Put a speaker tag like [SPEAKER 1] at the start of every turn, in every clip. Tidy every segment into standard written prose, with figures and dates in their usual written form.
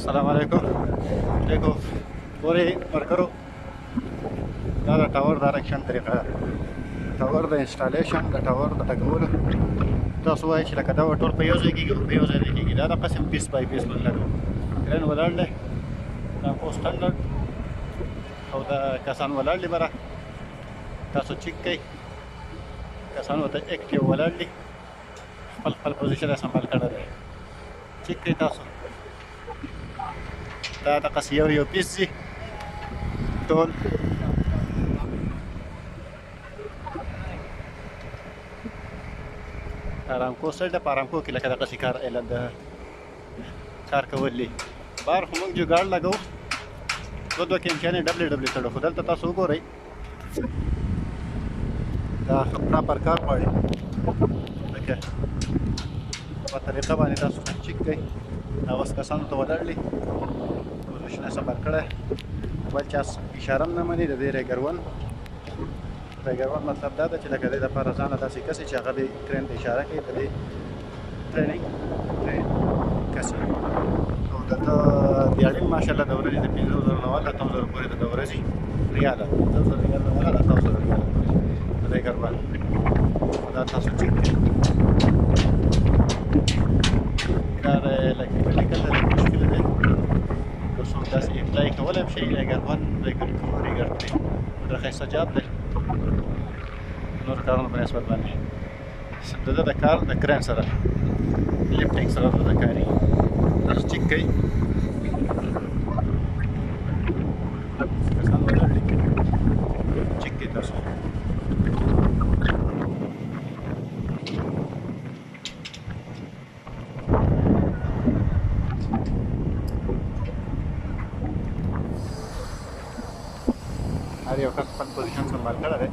[SPEAKER 1] السلام علیکم. دیکھو پورې ورکرو دا د ټاور د ارکشن طریقه ده. ټاور د انسټالیشن د ټاور د ټکولو تاسو وایئ چې لکه دا ټول په یو ځای کېږي او په یو ځای نه کېږي. دا د قسم پیس بای پیس باندې لګوو. کرین ولاړ دی، دا خو سټنډرډ او دا کسان ولاړ دي بره. تاسو چیک کوئ، کسان ورته اکټیو ولاړ دي، خپل خپل پوزیشن یې سنبال کړی دی. چیک کوئ تاسو، دا دقسې یو پیس ځي ټول. ارامکو سایډ ده، په ارامکو کې لکه دقسې کار کول دي. بهر خو موږ جوګاړ لګوو، دوه کیمچیانې ډبلې تړو، خو دلته تاسو وګورئ دا پراپر کار غواړي. لکه په طریقه باندې تاسو چیک کوئ. دا اوس کسانو ته ولاړ دي، پوزیشن یې سنبال کړی، بل چا اشاره هم نه مني. د دې ریګر ون مطلب دا ده چې لکه دې دپاره ځانله داسې کسي چې هغه به کرین ته اشاره کوي، د دې ټرین کسي. او دلته دیاړین ماشاءالله د ورځې د 50,000 نه والا 10,000 پورې د ورځې ریاله 10,000 ریال نه والا 10,000 ریال ریګر ون. دا تاسو چیک کړئ. دا لکه میډیکل ته مشکل دی، که څوک داسې اپلای کولی هم شي. ریګر ون، ریګر ټو، ریګر 3 ډېر ښایسته جاب دی نورو کارونو په نسبت باندې. د ده د کار د کرین سره لفټینګ سره د کاري. تاسو چیک کوئ، کسان ولاړ دي، چیک کوئ تاسو. هر یو کس خپل پوزیشن سنبال کړی دی.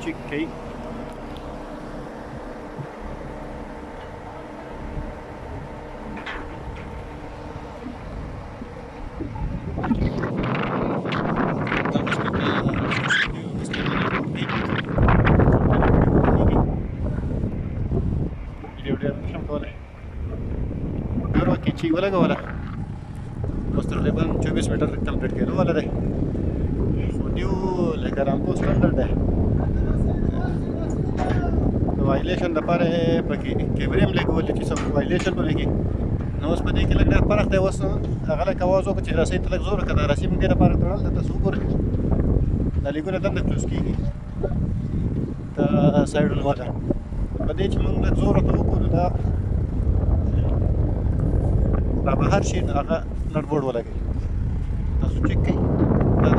[SPEAKER 1] چیک کوئ. کینچي ولګوله، اوس تقریبا 24 میټر کمپلیټ کېدو والا دی. خو نیو لکه رامکو سټنډرډ دی. د وایلیشن دپاره یې پکې کیمرې هم لګولې چې څوک وایلیشن ونه کړي. نو اوس په دې کې لږ ډېر فرق دی. اوس هغه لږ اواز وکړو چې رسۍ ته لږ زور وکړه. دا رسۍ موږ دې دپاره تړل ده، تاسو وګورئ دا لیکونه دلته کلوز کېږي دا سایډونه والا. په دې چې موږ لږ زور ورته وکړو دا را بهر شي، نو هغه نټ بورډ ولګوي. تاسو چیک کوئ، دا